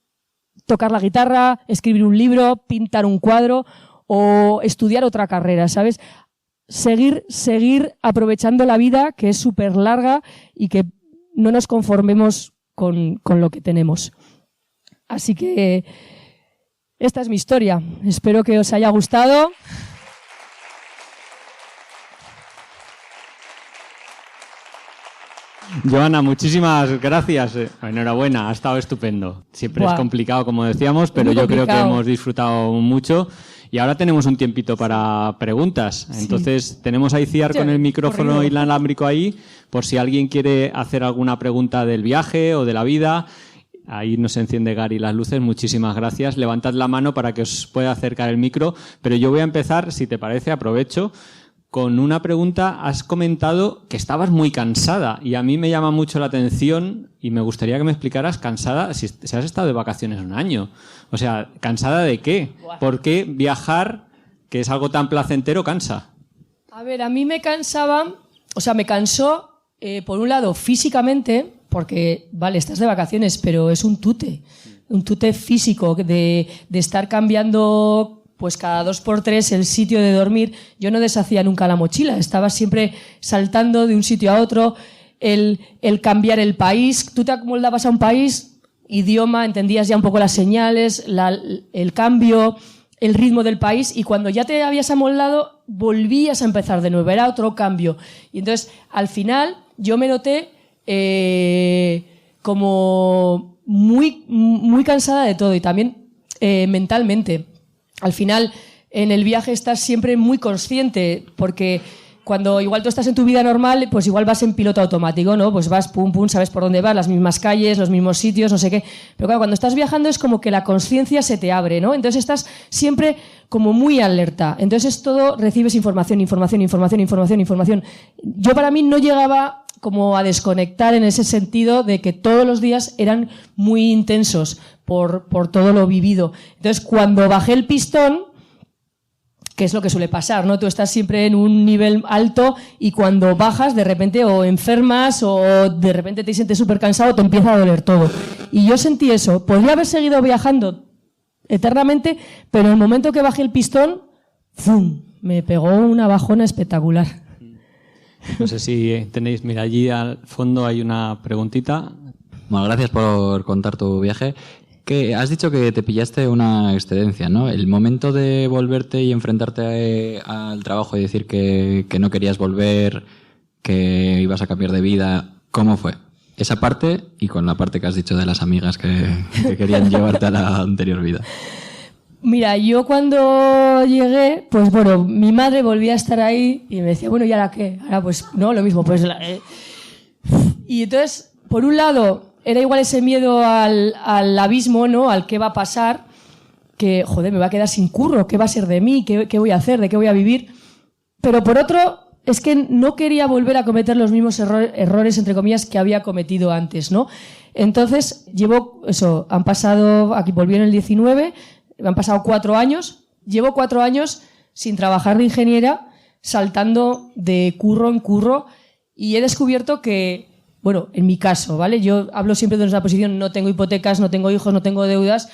tocar la guitarra, escribir un libro, pintar un cuadro o estudiar otra carrera, ¿sabes? Seguir aprovechando la vida, que es súper larga y que no nos conformemos con lo que tenemos. Así que esta es mi historia. Espero que os haya gustado. Joana, muchísimas gracias. Enhorabuena, ha estado estupendo. Siempre es complicado, como decíamos, pero yo creo que hemos disfrutado mucho. Y ahora tenemos un tiempito para preguntas. Entonces, tenemos a Iciar con el micrófono inalámbrico ahí, por si alguien quiere hacer alguna pregunta del viaje o de la vida. Ahí nos enciende Gary las luces. Muchísimas gracias. Levantad la mano para que os pueda acercar el micro. Pero yo voy a empezar, si te parece, aprovecho, con una pregunta. Has comentado que estabas muy cansada y a mí me llama mucho la atención y me gustaría que me explicaras, cansada, si has estado de vacaciones 1 año. O sea, ¿cansada de qué? ¿Por qué viajar, que es algo tan placentero, cansa? A ver, a mí me cansó, por un lado, físicamente, porque, vale, estás de vacaciones, pero es un tute físico de estar cambiando pues cada 2 por 3 el sitio de dormir, yo no deshacía nunca la mochila, estaba siempre saltando de un sitio a otro, el cambiar el país, tú te acomoldabas a un país, idioma, entendías ya un poco las señales, el cambio, el ritmo del país, y cuando ya te habías amoldado, volvías a empezar de nuevo, era otro cambio. Y entonces, al final, yo me noté como muy cansada de todo, y también mentalmente. Al final, en el viaje estás siempre muy consciente, porque cuando igual tú estás en tu vida normal, pues igual vas en piloto automático, ¿no? Pues vas pum pum, sabes por dónde vas, las mismas calles, los mismos sitios, no sé qué. Pero claro, cuando estás viajando es como que la conciencia se te abre, ¿no? Entonces estás siempre como muy alerta. Entonces es todo, recibes información. Yo para mí no llegaba como a desconectar en ese sentido de que todos los días eran muy intensos por todo lo vivido. Entonces cuando bajé el pistón, que es lo que suele pasar, ¿no? Tú estás siempre en un nivel alto y cuando bajas, de repente o enfermas o de repente te sientes súper cansado, te empieza a doler todo. Y yo sentí eso. Podría haber seguido viajando eternamente, pero en el momento que bajé el pistón, ¡fum!, me pegó una bajona espectacular. No sé si tenéis, mira, allí al fondo hay una preguntita. Bueno, gracias por contar tu viaje. Que has dicho que te pillaste una excedencia, ¿no? El momento de volverte y enfrentarte al trabajo y decir que no querías volver, que ibas a cambiar de vida, ¿cómo fue? Esa parte y con la parte que has dicho de las amigas que querían llevarte a la anterior vida. Mira, yo cuando llegué, pues bueno, mi madre volvía a estar ahí y me decía, bueno, ¿y ahora qué? Ahora pues, no, lo mismo, pues... Y entonces, por un lado, era igual ese miedo al abismo, ¿no? Al qué va a pasar, que, joder, me va a quedar sin curro, ¿qué va a ser de mí? ¿Qué voy a hacer? ¿De qué voy a vivir? Pero por otro, es que no quería volver a cometer los mismos errores, entre comillas, que había cometido antes, ¿no? Entonces, han pasado, aquí volví en el 19, han pasado 4 años, llevo 4 años sin trabajar de ingeniera, saltando de curro en curro, y he descubierto que, bueno, en mi caso, ¿vale? Yo hablo siempre de una posición, no tengo hipotecas, no tengo hijos, no tengo deudas,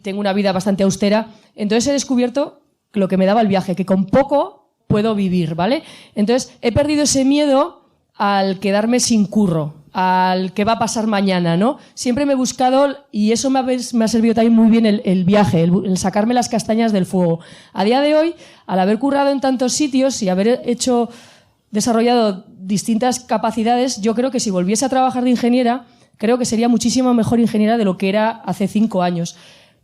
tengo una vida bastante austera. Entonces he descubierto lo que me daba el viaje, que con poco puedo vivir, ¿vale? Entonces he perdido ese miedo al quedarme sin curro, al qué va a pasar mañana, ¿no? Siempre me he buscado, y eso me ha servido también muy bien el viaje, el sacarme las castañas del fuego. A día de hoy, al haber currado en tantos sitios y haber desarrollado distintas capacidades, yo creo que si volviese a trabajar de ingeniera, creo que sería muchísimo mejor ingeniera de lo que era hace 5 años,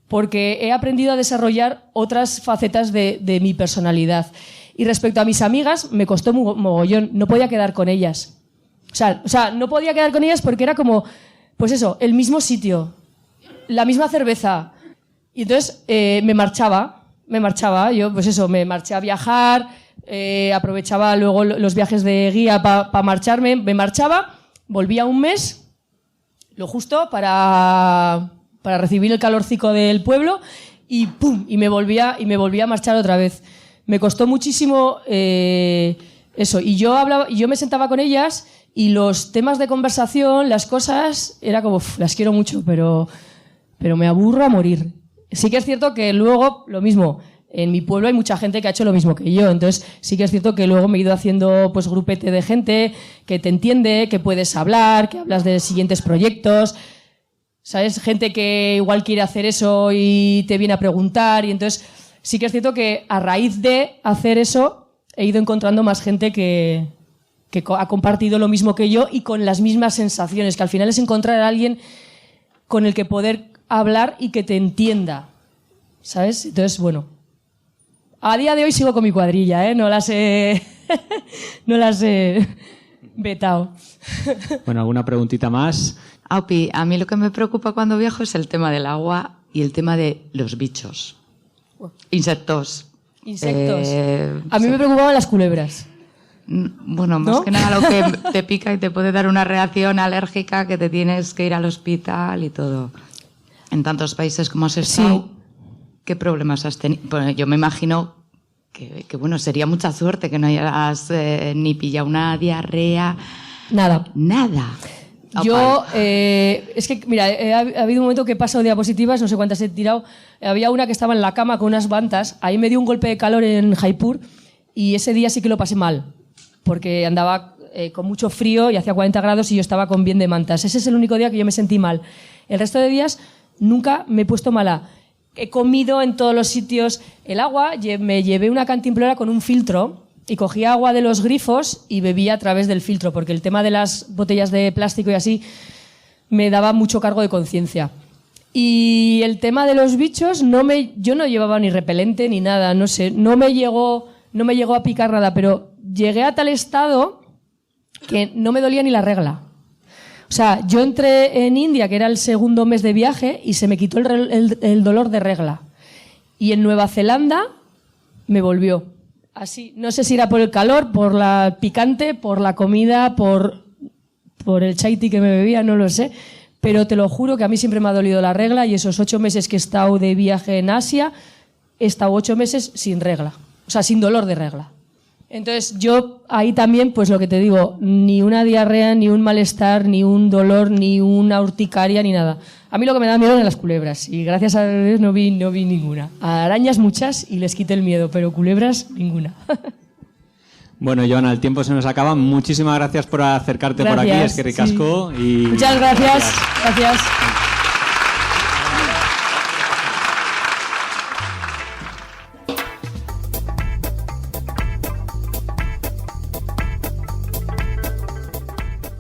porque he aprendido a desarrollar otras facetas de mi personalidad. Y respecto a mis amigas, me costó mogollón, no podía quedar con ellas. O sea, no podía quedar con ellas porque era como, pues eso, el mismo sitio, la misma cerveza. Y entonces me marchaba, yo pues eso, me marché a viajar, aprovechaba luego los viajes de guía para marcharme, me marchaba, volvía un mes, lo justo para recibir el calorcico del pueblo y ¡pum! Y me volvía a marchar otra vez. Me costó muchísimo eso. Y yo me sentaba con ellas y los temas de conversación, las cosas, era como, las quiero mucho, pero me aburro a morir. Sí que es cierto que luego, lo mismo, en mi pueblo hay mucha gente que ha hecho lo mismo que yo, entonces sí que es cierto que luego me he ido haciendo pues grupete de gente que te entiende, que puedes hablar, que hablas de siguientes proyectos, ¿sabes? Gente que igual quiere hacer eso y te viene a preguntar, y entonces sí que es cierto que a raíz de hacer eso he ido encontrando más gente que ha compartido lo mismo que yo y con las mismas sensaciones, que al final es encontrar a alguien con el que poder hablar y que te entienda, ¿sabes? Entonces, bueno, a día de hoy sigo con mi cuadrilla, no las he vetado. Bueno, ¿alguna preguntita más? Aupi, a mí lo que me preocupa cuando viajo es el tema del agua y el tema de los bichos. Insectos. A mí me preocupaban las culebras. Bueno, más que nada lo que te pica y te puede dar una reacción alérgica que te tienes que ir al hospital y todo. En tantos países como has estado, sí. ¿Qué problemas has tenido? Bueno, yo me imagino que bueno, sería mucha suerte que no hayas ni pillado una diarrea. Nada. Yo, es que, mira, ha habido un momento que he pasado diapositivas, no sé cuántas he tirado. Había una que estaba en la cama con unas mantas. Ahí me dio un golpe de calor en Jaipur y ese día sí que lo pasé mal, porque andaba con mucho frío y hacía 40 grados y yo estaba con bien de mantas. Ese es el único día que yo me sentí mal. El resto de días nunca me he puesto mala. He comido en todos los sitios. El agua, me llevé una cantimplora con un filtro y cogía agua de los grifos y bebía a través del filtro, porque el tema de las botellas de plástico y así me daba mucho cargo de conciencia. Y el tema de los bichos, yo no llevaba ni repelente ni nada, no sé, no me llegó a picar nada, pero llegué a tal estado que no me dolía ni la regla. O sea, yo entré en India, que era el segundo mes de viaje, y se me quitó el dolor de regla. Y en Nueva Zelanda me volvió. Así, no sé si era por el calor, por la picante, por la comida, por el chai tea que me bebía, no lo sé. Pero te lo juro que a mí siempre me ha dolido la regla y esos 8 meses que he estado de viaje en Asia, he estado 8 meses sin regla. O sea, sin dolor de regla. Entonces yo ahí también, pues lo que te digo, ni una diarrea, ni un malestar, ni un dolor, ni una urticaria, ni nada. A mí lo que me da miedo eran las culebras y gracias a Dios no vi ninguna. A arañas muchas y les quité el miedo, pero culebras ninguna. Bueno, Joana, el tiempo se nos acaba. Muchísimas gracias por acercarte por aquí, es que ricasco. Sí. Y muchas gracias. Gracias.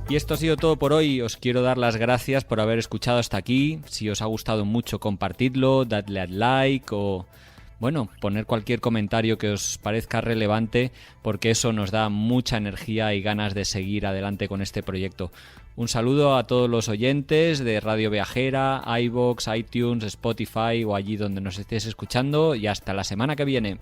Y esto ha sido todo por hoy. Os quiero dar las gracias por haber escuchado hasta aquí. Si os ha gustado mucho, compartidlo, dadle al like o, bueno, poner cualquier comentario que os parezca relevante, porque eso nos da mucha energía y ganas de seguir adelante con este proyecto. Un saludo a todos los oyentes de Radio Viajera, iVoox, iTunes, Spotify o allí donde nos estéis escuchando y hasta la semana que viene.